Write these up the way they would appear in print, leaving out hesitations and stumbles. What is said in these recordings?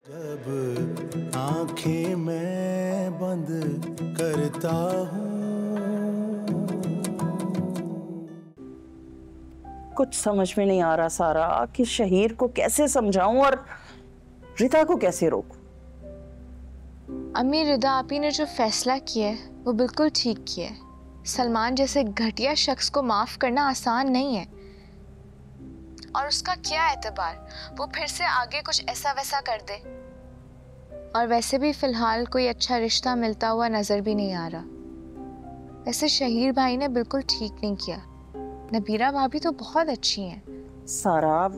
जब आंखें मैं बंद करता हूँ। कुछ समझ में नहीं आ रहा सारा कि शहीर को कैसे समझाऊं और रिदा को कैसे रोकूं। अम्मी, रिदा आपी ने जो फैसला किया है वो बिल्कुल ठीक किया है। सलमान जैसे घटिया शख्स को माफ करना आसान नहीं है, और उसका क्या एतबार वो फिर से आगे कुछ ऐसा वैसा कर दे। और वैसे भी फिलहाल कोई अच्छा रिश्ता मिलता हुआ नजर भी नहीं आ रहा। वैसे शहीर भाई ने बिल्कुल ठीक नहीं किया। नबीरा भाभी तो बहुत अच्छी हैं। सारा,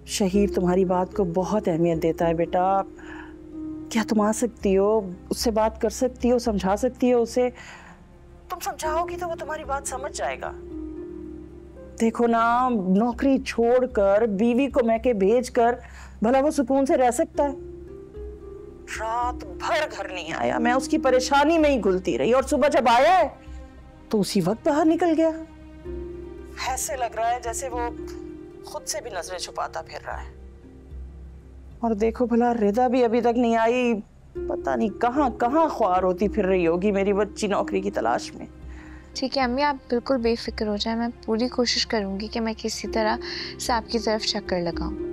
शहीर तुम्हारी बात को बहुत अहमियत देता है बेटा। क्या तुम आ सकती हो, उससे बात कर सकती हो, समझा सकती हो उसे? तुम समझाओगी तो वो तुम्हारी बात समझ जाएगा। देखो ना, नौकरी छोड़कर बीवी को मैके भेजकर भला वो सुकून से रह सकता है? रात भर घर नहीं आया, मैं उसकी परेशानी में ही घुलती रही, और सुबह जब आया है तो उसी वक्त बाहर निकल गया। ऐसे लग रहा है जैसे वो खुद से भी नजरें छुपाता फिर रहा है। और देखो भला, रिदा भी अभी तक नहीं आई। पता नहीं कहाँ कहाँ ख्वार होती फिर रही होगी मेरी बच्ची नौकरी की तलाश में। ठीक है अम्मी, आप बिल्कुल बेफिक्र हो जाए। मैं पूरी कोशिश करूंगी कि मैं किसी तरह से आपकी तरफ चक्कर लगाऊं।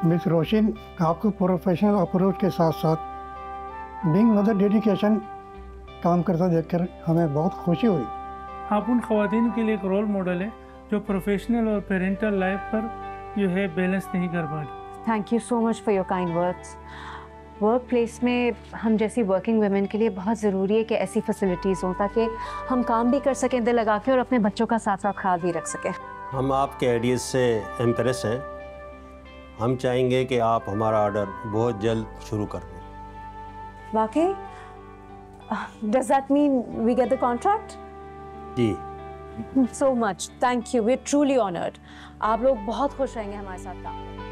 मिस रोशिन, आपको प्रोफेशनल अप्रोच के साथ साथ बिंग मदर डेडिकेशन काम करता देखकर हमें बहुत खुशी हुई। आप उन ख़वातीन के लिए एक रोल मॉडल है जो प्रोफेशनल और पेरेंटल लाइफ पर जो है बैलेंस नहीं कर पा रही। Thank you so much for your kind words. Work place में हम जैसी वर्किंग वुमेन के लिए बहुत ज़रूरी है कि ऐसी फैसिलिटीज़ हों ताकि हम काम भी कर सकें दिल लगा के, और अपने बच्चों का साथ साथ ख्याल भी रख सकें। हम आपके आइडियाज़ से इम्प्रेस हैं। हम चाहेंगे कि आप हमारा ऑर्डर बहुत जल्द शुरू कर दें। वाकई? Does that mean we get the contract? Ji. So much. Thank you. We're truly honored. आप लोग बहुत खुश रहेंगे हमारे साथ काम करके।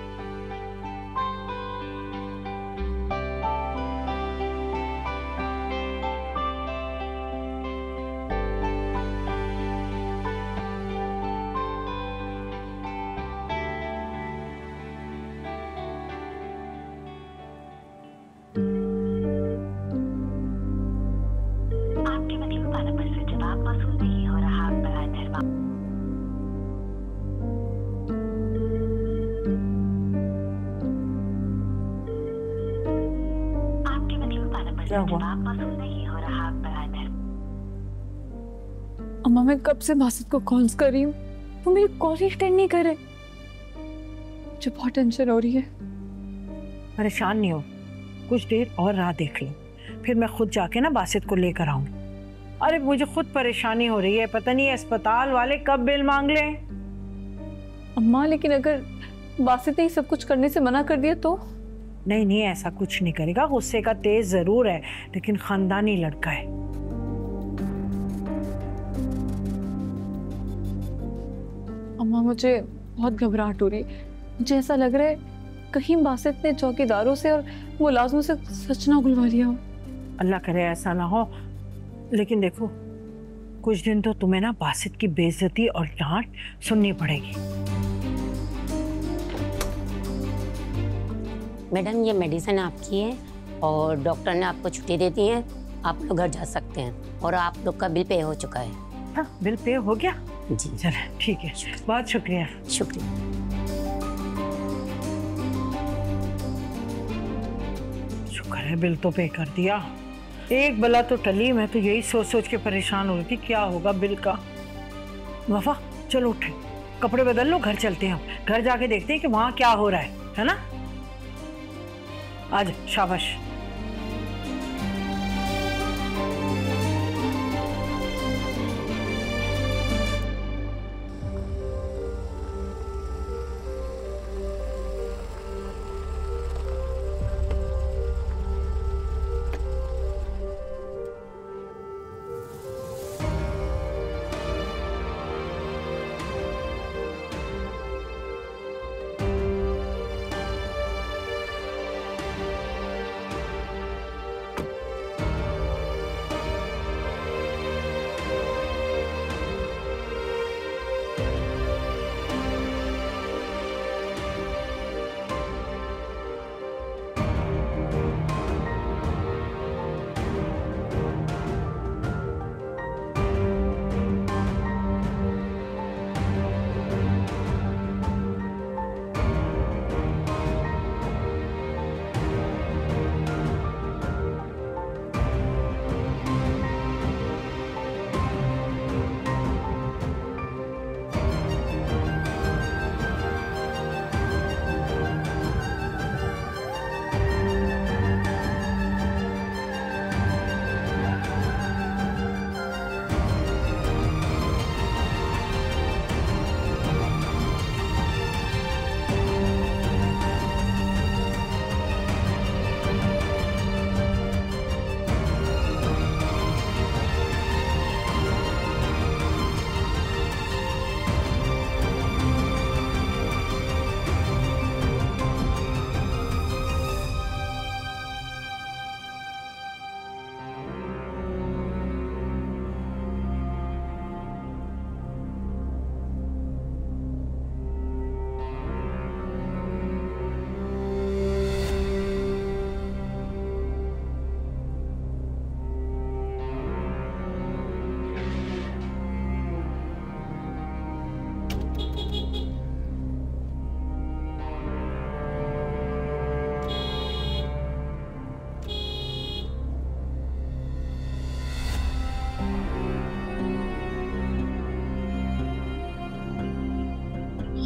क्या हुआ? अम्मा, मैं कब से बासित को कॉल्स कर रही हूँ, वो मेरी कॉल ही अटेंड नहीं कर रहे। मुझे बहुत टेंशन हो रही है। परेशान नहीं हो, कुछ देर और राह देख लो, फिर मैं खुद जाके ना बासित को लेकर आऊँ। अरे मुझे खुद परेशानी हो रही है, पता नहीं अस्पताल वाले कब बिल मांग लें। अम्मा, लेकिन अगर बासित ने सब कुछ करने से मना कर दिया तो? नहीं नहीं, ऐसा कुछ नहीं करेगा। गुस्से का तेज जरूर है, लेकिन खानदानी लड़का है। अम्मा, मुझे बहुत घबराहट हो रही है। मुझे ऐसा लग रहा है कहीं बासित ने चौकीदारों से और मुलाजिमों से सच ना उगलवा लिया हो। अल्लाह करे ऐसा ना हो। लेकिन देखो, कुछ दिन तो तुम्हें ना बासित की बेइज्जती और डांट सुननी पड़ेगी। मैडम, ये मेडिसिन आपकी है और डॉक्टर ने आपको छुट्टी दे दी है। आप लोग घर जा सकते हैं और आप लोग का बिल पे हो चुका है। हाँ, बिल पे हो गया जी। चलो ठीक है, बहुत शुक्रिया। शुक्रिया। शुक्र है बिल तो पे कर दिया। एक बला तो टली, मैं तो यही सोच सोच के परेशान हो रही थी क्या होगा बिल का। वफा चलो उठे, कपड़े बदल लो, घर चलते हैं हम। घर जाके देखते हैं कि वहां क्या हो रहा है ना। आज शाबाश।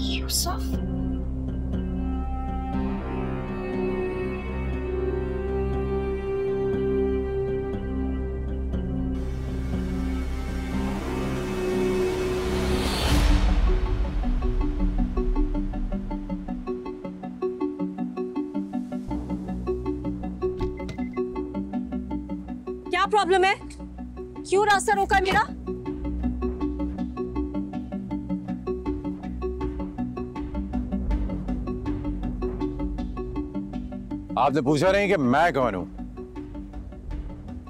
यूसुफ, क्या प्रॉब्लम है? क्यों रास्ता रोका मेरा? आपने पूछा नहीं कि मैं कौन हूं?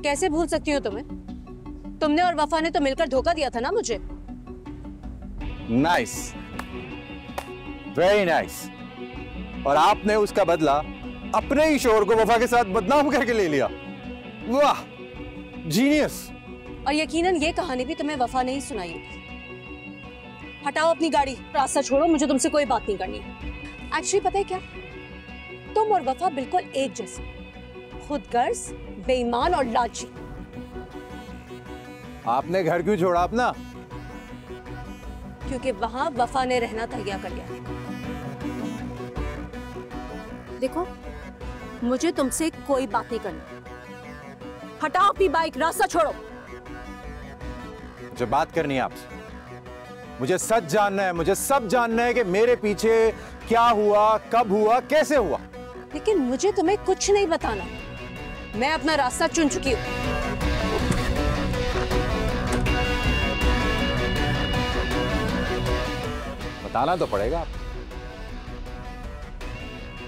कैसे भूल सकती हूँ तुम्हें? तुमने और वफा ने तो मिलकर धोखा दिया था ना मुझे। Nice, very nice. और आपने उसका बदला अपने ही शोहर को वफा के साथ बदनाम करके ले लिया। वाह, जीनियस। और यकीनन ये कहानी भी तुम्हें वफा ने ही सुनाई होगी। हटाओ अपनी गाड़ी, रास्ता छोड़ो, मुझे तुमसे कोई बात नहीं करनी। एक्चुअली पता है क्या, तुम और वफा बिल्कुल एक जैसे, खुदगर्ज, बेईमान और लालची। आपने घर क्यों छोड़ा अपना? क्योंकि वहां वफा ने रहना तैयार कर लिया। देखो, मुझे तुमसे कोई बात नहीं करनी। हटाओ अपनी बाइक, रास्ता छोड़ो। मुझे बात करनी है आपसे। मुझे सच जानना है, मुझे सब जानना है कि मेरे पीछे क्या हुआ, कब हुआ, कैसे हुआ। लेकिन मुझे तुम्हें कुछ नहीं बताना। मैं अपना रास्ता चुन चुकी हूँ। बताना तो पड़ेगा आपको,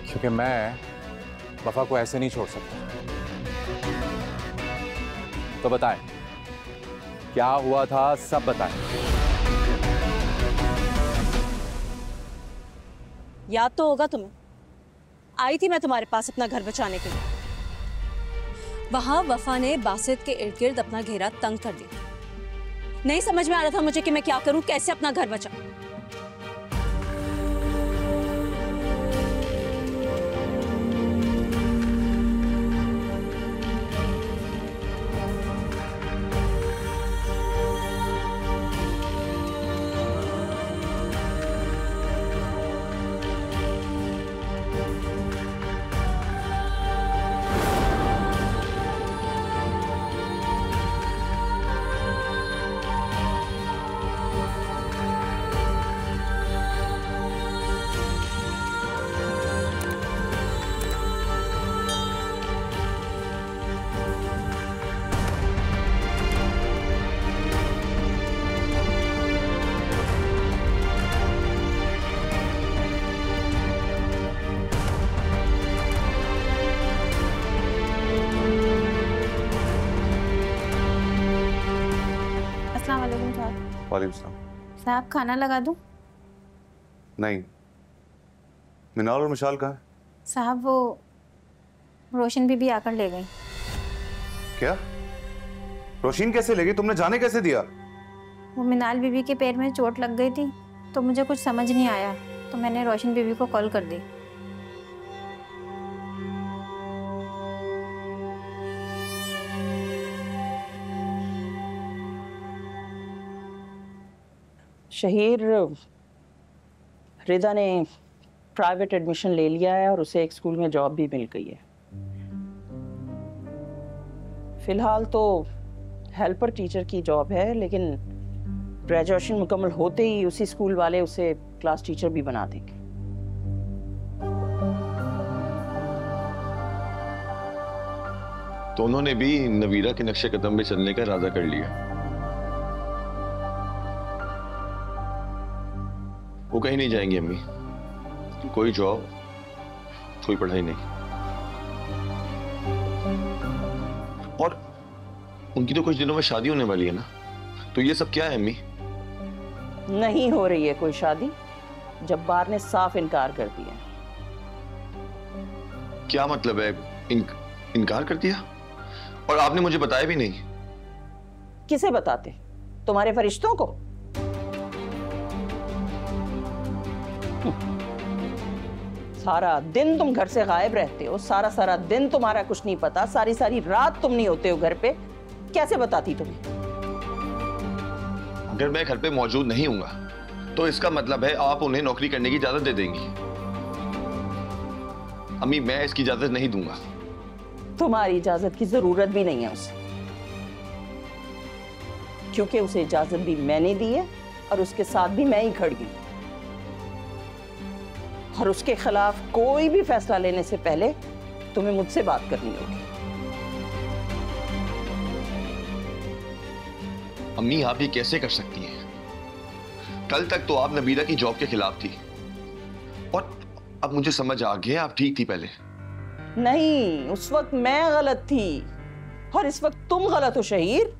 क्योंकि मैं वफा को ऐसे नहीं छोड़ सकता। तो बताएं, क्या हुआ था, सब बताएं। याद तो होगा तुम्हें, आई थी मैं तुम्हारे पास अपना घर बचाने के लिए। वहां वफा ने बासित के इर्द गिर्द अपना घेरा तंग कर दिया। नहीं समझ में आ रहा था मुझे कि मैं क्या करूं, कैसे अपना घर बचाऊं। अस्सलाम वालेकुम साहब। वालेकुम सलाम। साहब खाना लगा दूं? नहीं, मिनाल और मिशाल कहाँ है? साहब वो रोशन बीबी आकर ले गई। क्या? रोशीन कैसे ले गई? तुमने जाने कैसे दिया? वो मिनाल बीबी के पैर में चोट लग गई थी तो मुझे कुछ समझ नहीं आया तो मैंने रोशन बीबी को कॉल कर दी। शहीर, रिदा ने प्राइवेट एडमिशन ले लिया है और उसे एक स्कूल में जॉब भी मिल गई है। फिलहाल तो हेल्पर टीचर की जॉब है, लेकिन ग्रेजुएशन मुकम्मल होते ही उसी स्कूल वाले उसे क्लास टीचर भी बना देंगे। तो उन्होंने भी नवीरा के नक्शे कदम में चलने का इरादा कर लिया। वो कहीं नहीं जाएंगी अम्मी, कोई जॉब, कोई पढ़ाई नहीं। और उनकी तो कुछ दिनों में शादी होने वाली है ना, तो ये सब क्या है अम्मी? नहीं हो रही है कोई शादी, जब्बार ने साफ इनकार कर दिया। क्या मतलब है? इनकार कर दिया? और आपने मुझे बताया भी नहीं। किसे बताते? तुम्हारे फरिश्तों को? सारा दिन तुम घर से गायब रहते हो, सारा दिन तुम्हारा कुछ नहीं पता, सारी रात तुम नहीं होते हो घर पे, कैसे बताती तुम्हें? अगर मैं घर पे मौजूद नहीं हूंगा तो इसका मतलब है आप उन्हें नौकरी करने की इजाजत दे देंगी। अम्मी, मैं इसकी इजाजत नहीं दूंगा। तुम्हारी इजाजत की जरूरत भी नहीं है उसे, क्योंकि उसे इजाजत भी मैंने दी है और उसके साथ भी मैं ही खड़ी हूं। और उसके खिलाफ कोई भी फैसला लेने से पहले तुम्हें मुझसे बात करनी होगी। अम्मी, आप ये कैसे कर सकती हैं? कल तक तो आप नबीरा की जॉब के खिलाफ थी और अब मुझे समझ आ गया आप ठीक थी पहले। नहीं, उस वक्त मैं गलत थी और इस वक्त तुम गलत हो शहीर।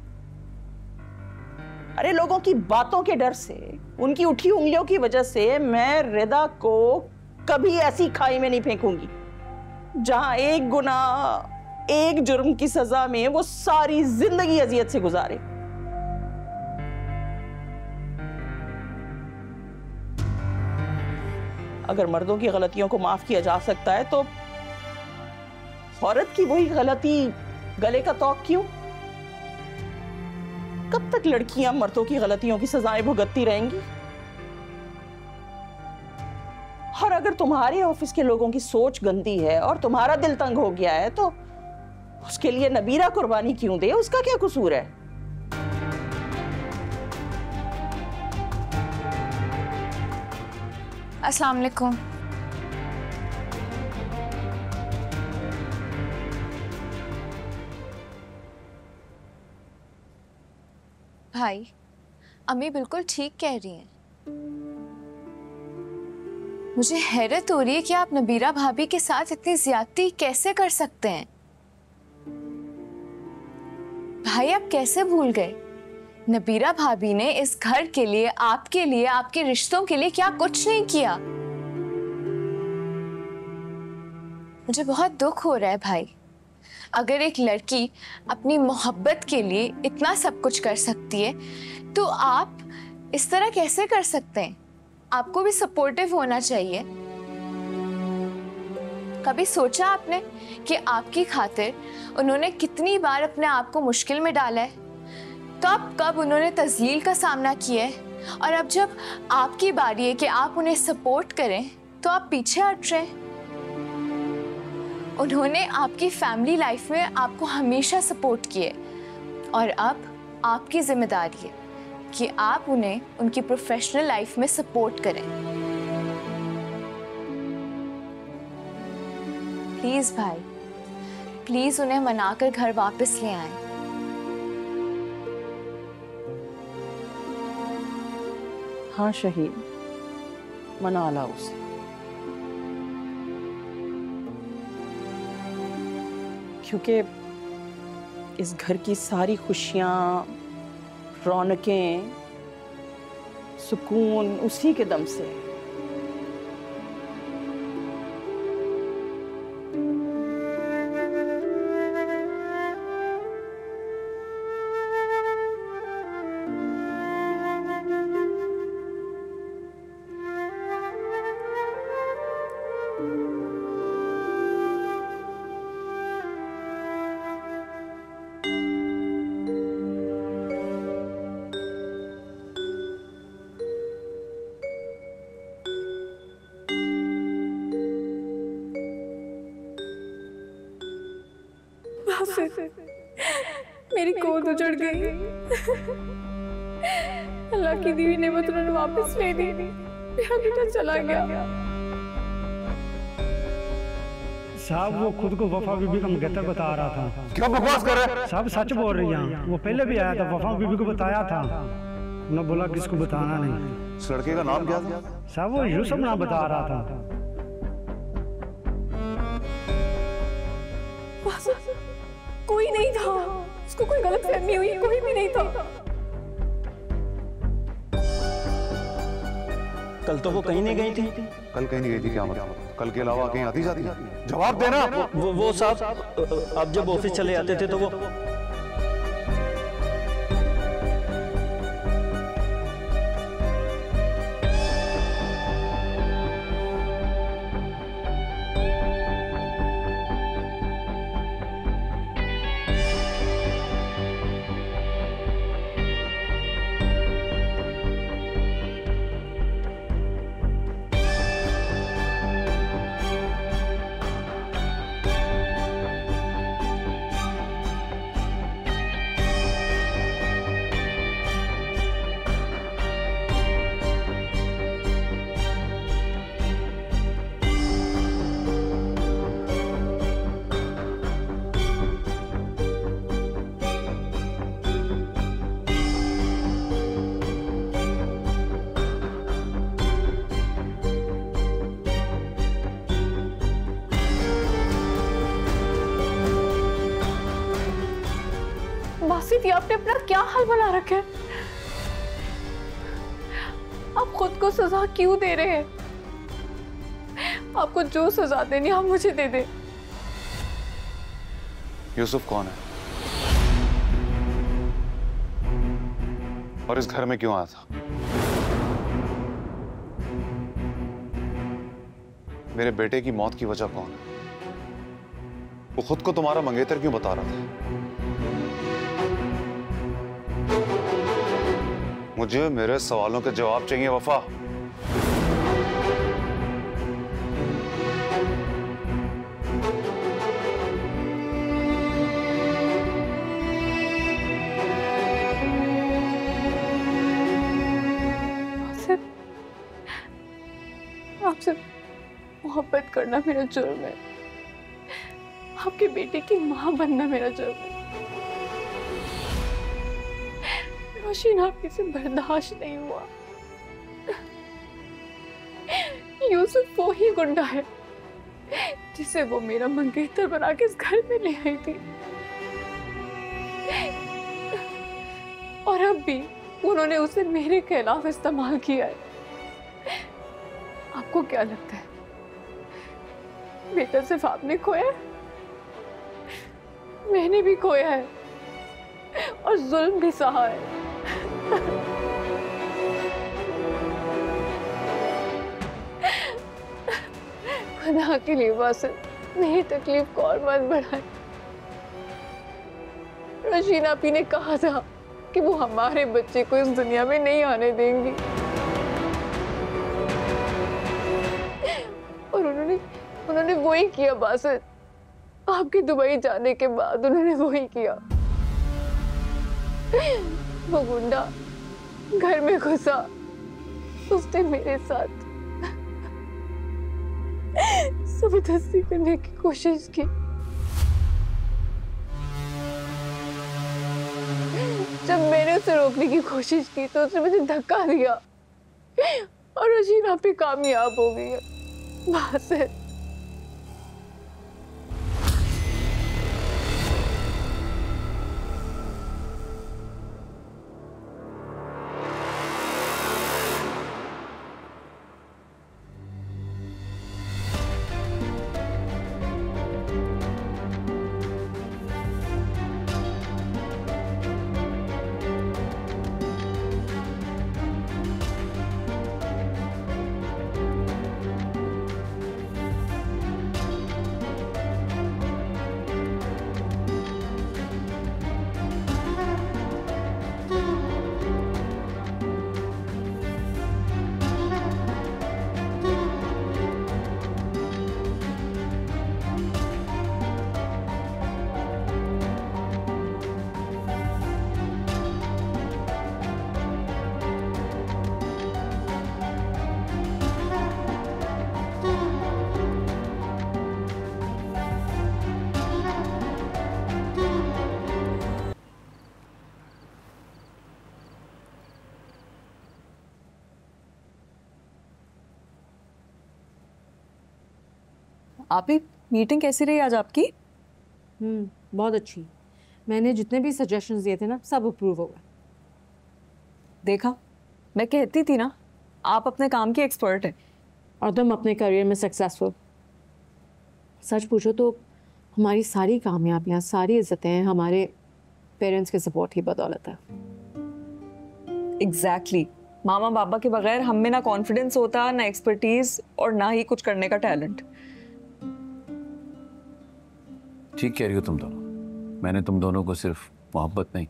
अरे लोगों की बातों के डर से, उनकी उठी उंगलियों की वजह से मैं रिदा को कभी ऐसी खाई में नहीं फेंकूंगी जहां एक गुनाह, एक जुर्म की सजा में वो सारी जिंदगी अजियत से गुजारे। अगर मर्दों की गलतियों को माफ किया जा सकता है तो औरत की वही गलती गले का तौक क्यों? कब तक लड़कियां मर्दों की गलतियों की सजाएं भुगतती रहेंगी? और अगर तुम्हारे ऑफिस के लोगों की सोच गंदी है और तुम्हारा दिल तंग हो गया है तो उसके लिए नबीरा कुर्बानी क्यों दे? उसका क्या कसूर है? अस्सलाम वालेकुम। भाई, अम्मी बिल्कुल ठीक कह रही हैं। मुझे हैरत हो रही है कि आप नबीरा भाभी के साथ इतनी ज्यादती कैसे कर सकते हैं। भाई, आप कैसे भूल गए? नबीरा भाभी ने इस घर के लिए, आपके रिश्तों के लिए क्या कुछ नहीं किया। मुझे बहुत दुख हो रहा है भाई। अगर एक लड़की अपनी मोहब्बत के लिए इतना सब कुछ कर सकती है तो आप इस तरह कैसे कर सकते हैं? आपको भी सपोर्टिव होना चाहिए। कभी सोचा आपने कि आपकी खातिर उन्होंने कितनी बार अपने आप को मुश्किल में डाला है? कब कब उन्होंने तज़लील का सामना किया है, और अब जब आपकी बारी है कि आप उन्हें सपोर्ट करें तो आप पीछे हट रहे हैं। उन्होंने आपकी फैमिली लाइफ में आपको हमेशा सपोर्ट किए और अब आपकी जिम्मेदारी है कि आप उन्हें उनकी प्रोफेशनल लाइफ में सपोर्ट करें। प्लीज भाई, प्लीज उन्हें मनाकर घर वापस ले आएं। हाँ शहीद, मना ला उसे। क्योंकि इस घर की सारी खुशियाँ, रौनकें, सुकून उसी के दम से। मेरी गोद उजड़ गई। अल्लाह की दी हुई नेमत उन्होंने वापस ले ली। मेरा बेटा चला गया। साहब वो खुद को वफा बीबी का मंगेतर बता रहा था। क्या बकवास कर रहे हैं? साहब सच बोल रही हैं। वो पहले भी आया था, वफा बीबी को बताया था। उन्होंने बोला किसको बताना नहीं। इस लड़के का नाम क्या था? साहब वो यूसुफ नाम बता रहा था। कोई नहीं था, उसको कोई गलतफहमी हुई, कोई भी नहीं था। कल तो वो कहीं नहीं गई थी। कल कहीं नहीं गई थी क्या मतलब? कल के अलावा कहीं आती जाती? जवाब देना। वो साहब अब जब ऑफिस चले जाते थे तो वो बासित, आपने अपना क्या हाल बना रखा है? आप खुद को सजा क्यों दे रहे हैं? आपको जो सजा देनी आप मुझे दे दे। यूसुफ कौन है और इस घर में क्यों आया था? मेरे बेटे की मौत की वजह कौन है? वो खुद को तुम्हारा मंगेतर क्यों बता रहा था? मुझे मेरे सवालों के जवाब चाहिए वफा। आपसे मोहब्बत करना मेरा जुर्म है। आपके बेटे की मां बनना मेरा जुर्म है। रोशीन आपके से बर्दाश्त नहीं हुआ। यूसुफ वो ही गुंडा है जिसे वो मेरा मंगेतर बना के इस घर में ले आई थी, और अब भी उन्होंने उसे मेरे खिलाफ इस्तेमाल किया है। आपको क्या लगता है बेटा सिर्फ आपने खोया है? मैंने भी खोया है और जुल्म भी सहा है। खुदा के लिए बासित मेरी तकलीफ को और मत बढ़ाए। रोशीन आपी ने कहा था कि वो हमारे बच्चे को इस दुनिया में नहीं आने देंगी, और उन्होंने वही किया बासित। आपके दुबई जाने के बाद उन्होंने वही किया। वो गुंडा घर में घुसा, उसने मेरे साथ जबरदस्ती करने की कोशिश की। जब मैंने उसे रोकने की कोशिश की तो उसने मुझे धक्का दिया और रोशीन आप पे कामयाब हो गई है बासित। आप ही मीटिंग कैसी रही आज आपकी? बहुत अच्छी। मैंने जितने भी सजेशंस दिए थे ना सब अप्रूव हो गए। देखा, मैं कहती थी ना आप अपने काम की एक्सपर्ट हैं। और तुम अपने करियर में सक्सेसफुल। सच पूछो तो हमारी सारी कामयाबियाँ, सारी इज्जतें हमारे पेरेंट्स के सपोर्ट की बदौलत है। एग्जैक्टली मामा बाबा के बगैर हम में ना कॉन्फिडेंस होता, ना एक्सपर्टीज और ना ही कुछ करने का टैलेंट। ठीक कह रही हो तुम दोनों। मैंने तुम दोनों को सिर्फ मोहब्बत नहीं,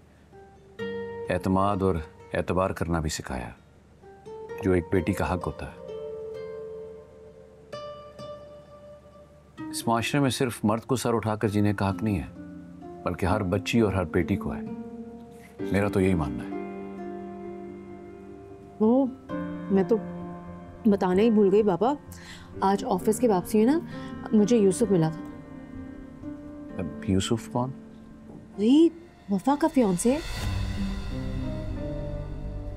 एतमाद और एतबार करना भी सिखाया, जो एक बेटी का हक होता है। इस माशरे में सिर्फ मर्द को सर उठाकर जीने का हक नहीं है, बल्कि हर बच्ची और हर बेटी को है। मेरा तो यही मानना है। वो मैं तो बताना ही भूल गई बाबा, आज ऑफिस की वापसी में ना मुझे यूसुफ मिला था। यूसुफ कौन? वही वफा का फियांसे।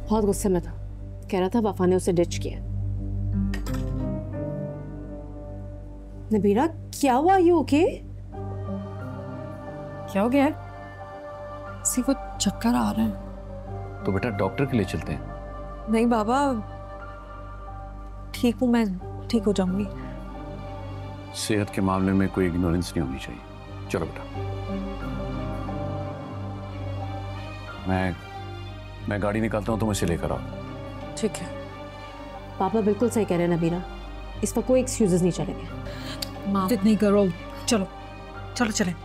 बहुत गुस्से में था, कह रहा था वफा ने उसे डिच किया। नबीरा क्या हुआ? You okay? क्या हो गया है? किसी को चक्कर आ रहे हैं। तो बेटा डॉक्टर के लिए चलते हैं। नहीं बाबा, ठीक हूँ मैं, ठीक हो जाऊंगी। सेहत के मामले में कोई इग्नोरेंस नहीं होनी चाहिए। चलो बेटा, मैं गाड़ी निकालता हूँ, तुम इसे लेकर आओ। ठीक है। पापा बिल्कुल सही कह रहे हैं नबीरा, इस पर कोई एक्सक्यूजेस नहीं चलेंगे। जिद नहीं करो, चलो चलो चलें।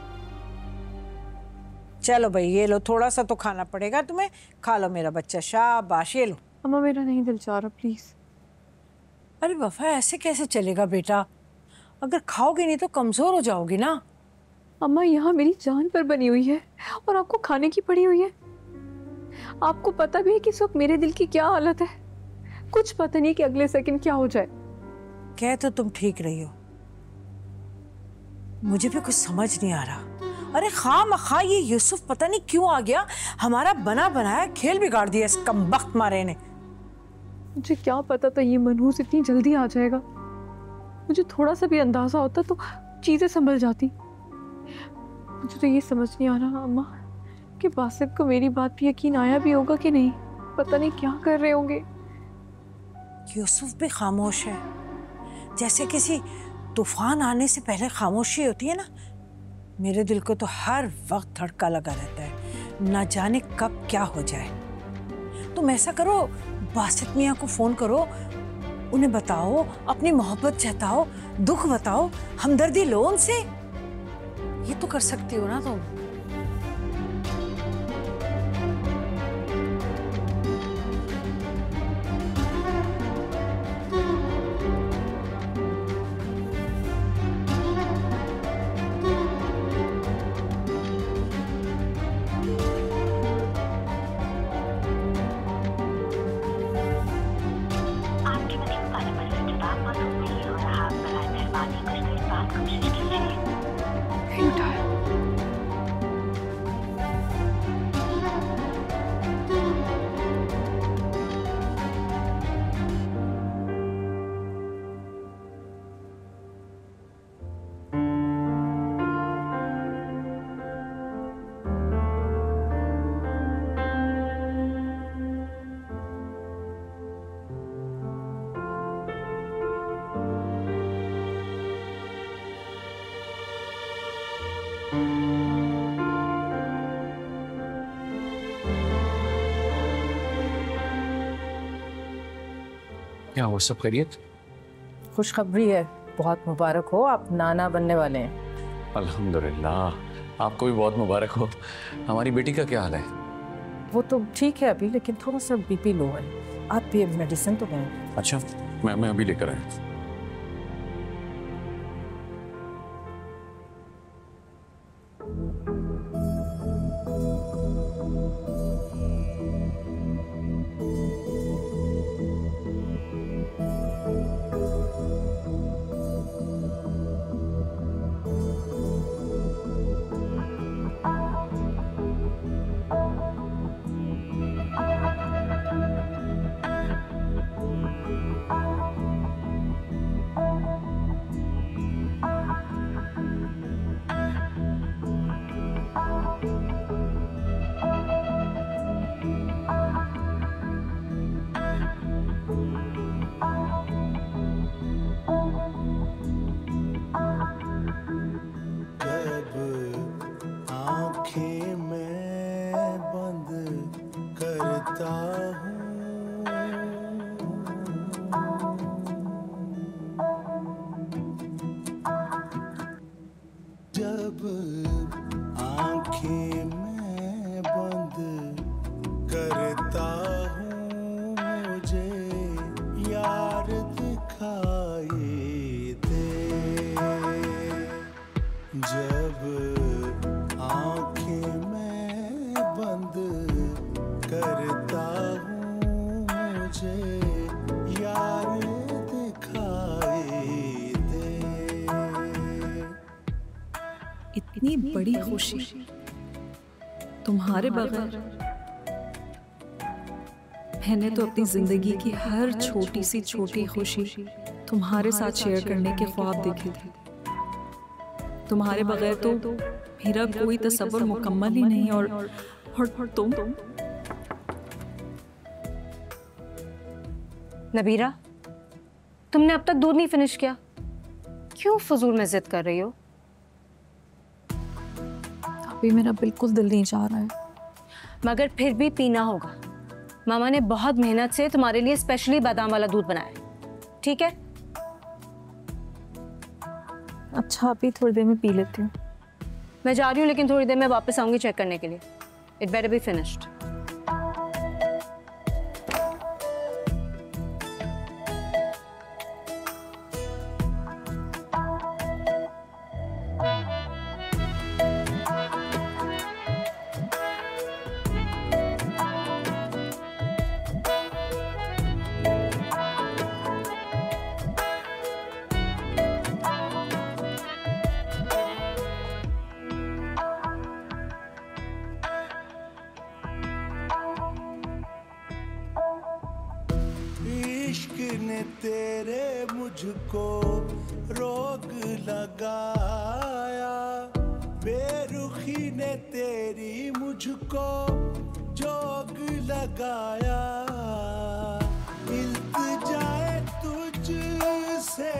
चलो भाई, ये लो, थोड़ा सा तो खाना पड़ेगा तुम्हें, खा लो मेरा बच्चा, शाबाश, ये लो। अम्मा मेरा नहीं दिल चाह रहा, प्लीज। अरे वफा, ऐसे कैसे चलेगा बेटा? अगर खाओगे नहीं तो कमजोर हो जाओगी ना। अम्मा यहाँ मेरी जान पर बनी हुई है और आपको खाने की पड़ी हुई है। आपको पता भी है कि इस वक्त मेरे दिल की क्या हालत है। कुछ पता नहीं कि अगले सेकंड क्या हो जाए। कह तो तुम ठीक रही हो, मुझे भी कुछ समझ नहीं आ रहा। अरे खामखा ये यूसुफ पता नहीं क्यों आ गया, हमारा बना बनाया खेल बिगाड़ दिया इस कमबख्त मारे ने। मुझे क्या पता था ये मनहूस इतनी जल्दी आ जाएगा। मुझे थोड़ा सा भी अंदाजा होता तो चीजें संभल जाती। मुझे तो ये समझ नहीं आ रहा अम्मा कि बासित को मेरी बात पे यकीन आया भी होगा कि नहीं। पता नहीं क्या कर रहे होंगे। यूसुफ भी खामोश है, जैसे किसी तूफान आने से पहले खामोशी होती है ना। मेरे दिल को तो हर वक्त धड़का लगा रहता है, ना जाने कब क्या हो जाए। तुम ऐसा करो, बासित मियाँ को फोन करो, उन्हें बताओ, अपनी मोहब्बत जताओ, दुख बताओ, हमदर्दी लो उनसे। ये तो कर सकती हो ना तुम। क्या वो सब खैरियत? खुशखबरी है, बहुत मुबारक हो, आप नाना बनने वाले हैं। अल्हम्दुलिल्लाह, आपको भी बहुत मुबारक हो। हमारी बेटी का क्या हाल है? वो तो ठीक है अभी, लेकिन थोड़ा सा बीपी लो है। आप भी मेडिसिन तो लें। अच्छा, मैं अभी लेकर आया। करता हूँ। जब आंखें मैं बंद करता हूँ मुझे यार दिखाई दे। जब आंखें मैं बंद करता हूँ मुझे यार दिखाई दे। इतनी बड़ी खुशी तुम्हारे बगैर मैंने तो अपनी जिंदगी की हर छोटी सी छोटी खुशी तुम्हारे साथ शेयर करने के ख्वाब देखे थे। तुम्हारे बगैर तो मेरा कोई तसव्वुर मुकम्मल ही नहीं। और तुम नबीरा, तुमने अब तक दूध नहीं फिनिश किया, क्यों फजूल में जिद कर रही हो? अभी मेरा बिल्कुल दिल नहीं चाह रहा है। मगर फिर भी पीना होगा। मामा ने बहुत मेहनत से तुम्हारे लिए स्पेशली बादाम वाला दूध बनाया है, ठीक है? अच्छा, अभी थोड़ी देर में पी लेती हूँ। मैं जा रही हूँ, लेकिन थोड़ी देर में वापस आऊंगी चेक करने के लिए। It better be finished. इश्क ने तेरे मुझको रोग लगाया, बेरुखी ने तेरी मुझको जोग लगाया। इल्तिजाए तुझसे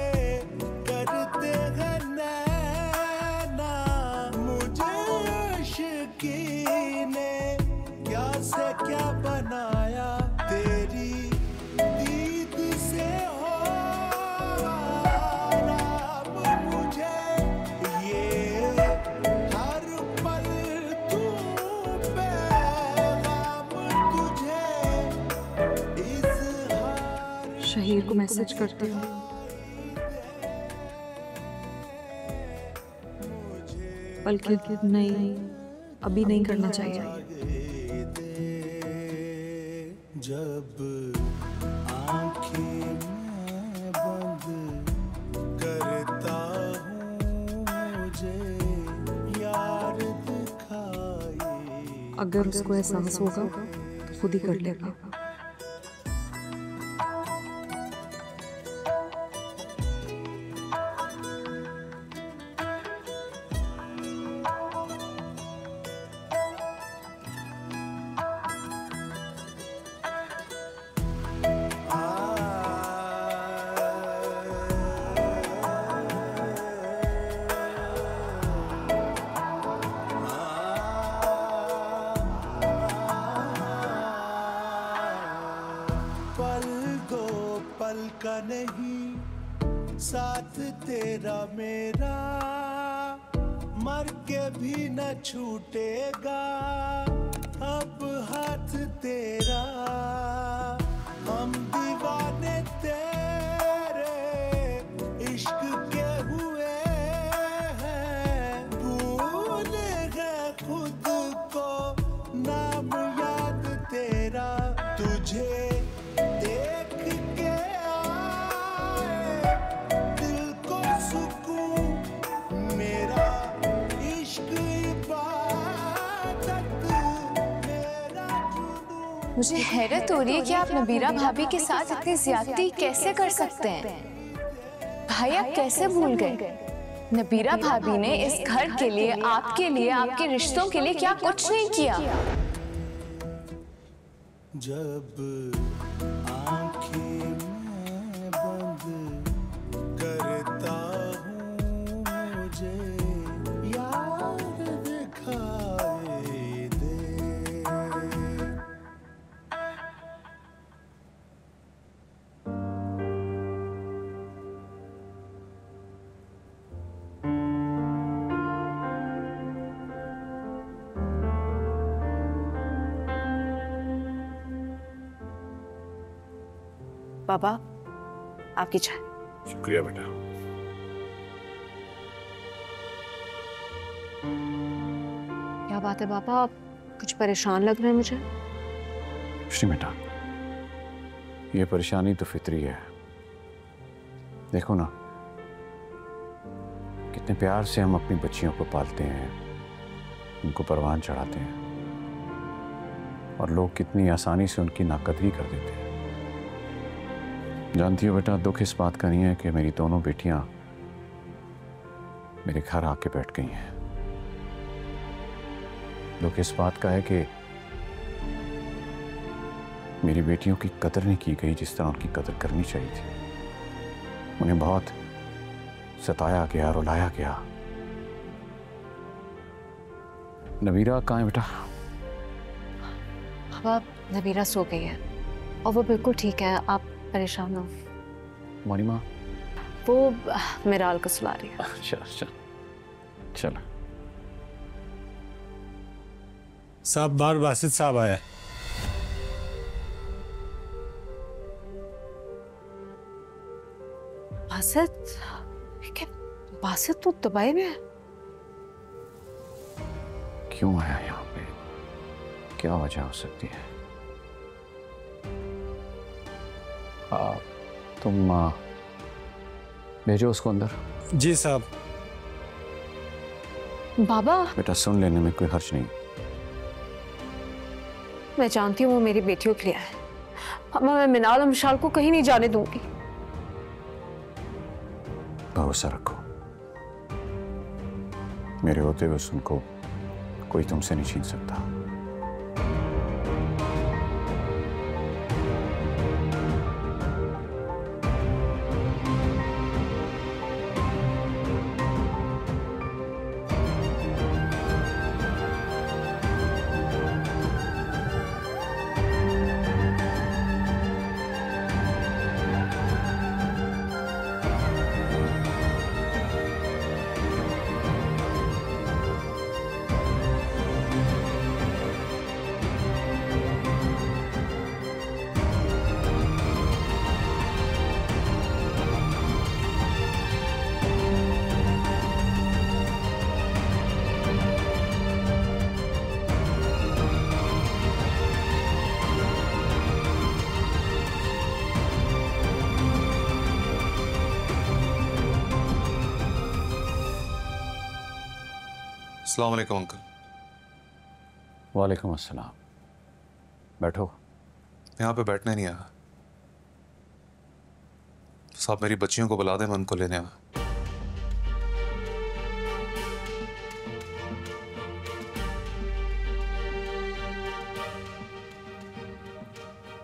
करते हैं नैना, मुझे इश्की ने क्या से क्या बनाया। तेरी दीद से हो आराम मुझे, ये हर पल तू पैगाम तुझे इज़हार। शहीर को मैसेज करती हूँ। बल्कि नहीं, अभी नहीं करना चाहिए। जब आंखें मैं बंद करता हूँ मुझे यार दिखाई। अगर उसको एहसास होगा तो खुद ही कर लेगा। पल दो पल का नहीं साथ तेरा मेरा, मर के भी न छूटेगा अब हाथ तेरा। हम दीवाने तेरे इश्क के हुए हैं, भूल गए खुद को नाम याद तेरा। तुझे देख के आए दिल को सुकून, मेरा इश्क इबादत मेरा जुनून। मुझे हैरत हो रही है कि आप नबीरा भाभी के साथ इतनी ज्यादती कैसे कर सकते हैं। भाई आप कैसे भूल गए? नबीरा भाभी ने इस घर के लिए, आपके लिए, आपके रिश्तों के लिए क्या कुछ नहीं किया। जब आंखें मैं बंद करता हूँ मुझे यार दिखाई दे। पापा आपकी चाय। शुक्रिया बेटा। क्या बात है पापा, आप कुछ परेशान लग रहे हैं मुझे। श्री बेटा, ये परेशानी तो फितरी है। देखो ना, कितने प्यार से हम अपनी बच्चियों को पालते हैं, उनको परवान चढ़ाते हैं, और लोग कितनी आसानी से उनकी नाकदरी कर देते हैं। जानती हो बेटा, दुख इस बात का नहीं है कि मेरी दोनों बेटियां मेरे घर आके बैठ गई हैं। दुख इस बात का है कि मेरी बेटियों की कदर नहीं की गई जिस तरह उनकी कदर करनी चाहिए थी। उन्हें बहुत सताया गया, रुलाया गया। नबीरा कहाँ है बेटा? पापा नबीरा सो गई है और वो बिल्कुल ठीक है, आप परेशान हो। हमारी माँ? वो मिराल को सुला रही है। अच्छा अच्छा, चलो। साहब बार बासित साहब आया। बासित? क्या बासित तो दुबई में है? क्यों आया यहाँ पे? क्या वजह हो सकती है? तुम भेजो उसको अंदर। जी साहब। बाबा बेटा सुन लेने में कोई हर्ज नहीं। मैं जानती हूँ वो मेरी बेटियों के लिए है। अम्मा मैं मिनाल और मिशाल को कहीं नहीं जाने दूंगी। भरोसा रखो, मेरे होते हुए उनको कोई तुमसे नहीं छीन सकता। अस्सलाम वालेकुम अंकल। वालेकुम अस्सलाम। बैठो। यहाँ पे बैठने नहीं आया साहब, मेरी बच्चियों को बुला दे, मैं उनको लेने आया।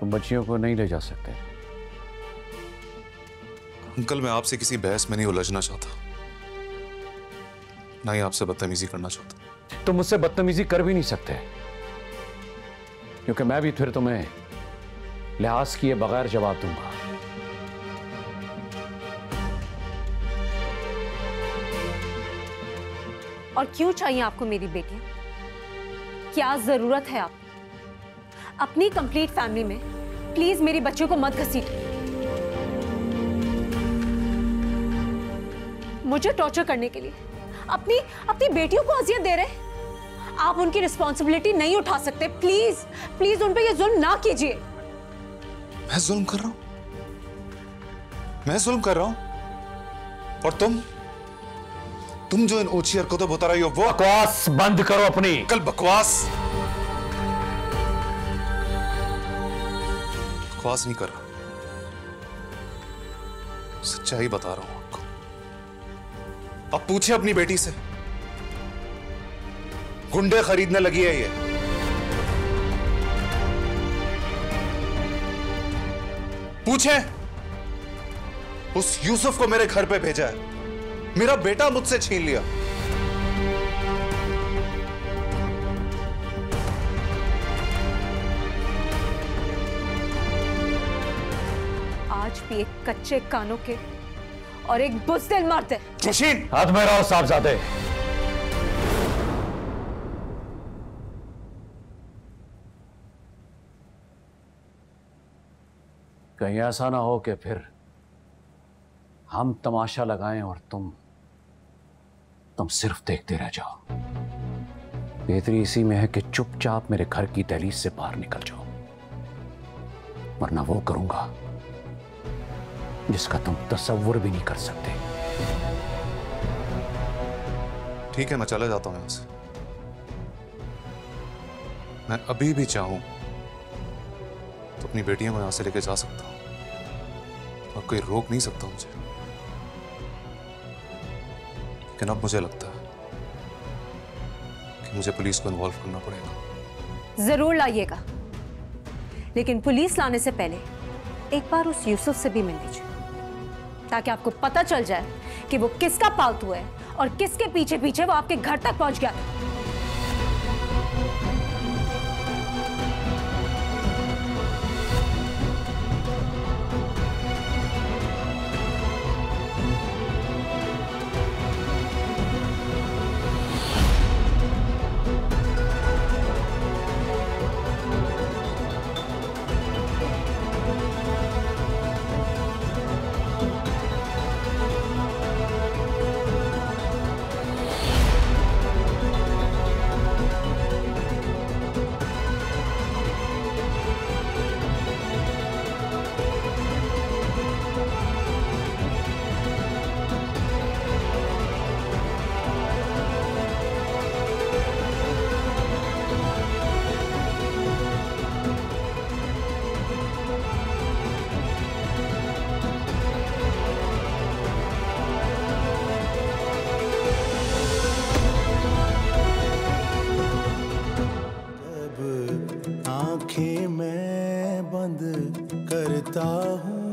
तुम बच्चियों को नहीं ले जा सकते। अंकल मैं आपसे किसी बहस में नहीं उलझना चाहता, ना ही आपसे बदतमीजी करना चाहता। तुम मुझसे बदतमीजी कर भी नहीं सकते, क्योंकि मैं भी फिर तुम्हें लिहाज किए बगैर जवाब दूंगा। और क्यों चाहिए आपको मेरी बेटियां? क्या जरूरत है आप अपनी कंप्लीट फैमिली में? प्लीज मेरी बच्चियों को मत घसीट। मुझे टॉर्चर करने के लिए अपनी अपनी बेटियों को अजियत दे रहे। आप उनकी रिस्पॉन्सिबिलिटी नहीं उठा सकते। प्लीज प्लीज उन पे ये जुल्म ना कीजिए। मैं जुल्म कर रहा हूं? मैं जुल्म कर रहा हूं? और तुम जो इन ऊंची हरकतों बता रही हो वो बकवास बंद करो अपनी। कल बकवास नहीं कर रहा, सच्चाई बता रहा हूं आपको। अब पूछे अपनी बेटी से, गुंडे खरीदने लगी है ये। पूछे उस यूसुफ को मेरे घर पे भेजा है, मेरा बेटा मुझसे छीन लिया। आज भी एक कच्चे कानों के और एक बुज़दिल मर्द है। जोशीन, हाथ में रहो साहबजादे। कहीं ऐसा ना हो कि फिर हम तमाशा लगाएं और तुम सिर्फ देखते रह जाओ। बेहतरी इसी में है कि चुपचाप मेरे घर की दहलीज से बाहर निकल जाओ, वरना वो करूंगा जिसका तुम तसव्वुर भी नहीं कर सकते। ठीक है, मैं चला जाता हूं यहां से। मैं अभी भी चाहूं तो अपनी बेटियां को यहां से लेके जा सकता हूं और कोई रोक नहीं सकता मुझे। लेकिन अब मुझे लगता है कि मुझे पुलिस को इन्वॉल्व करना पड़ेगा। जरूर लाइएगा, लेकिन पुलिस लाने से पहले एक बार उस यूसुफ से भी मिल लीजिए, ताकि आपको पता चल जाए कि वो किसका पालतू है और किसके पीछे पीछे वो आपके घर तक पहुंच गया था। आंखें मैं बंद करता हूँ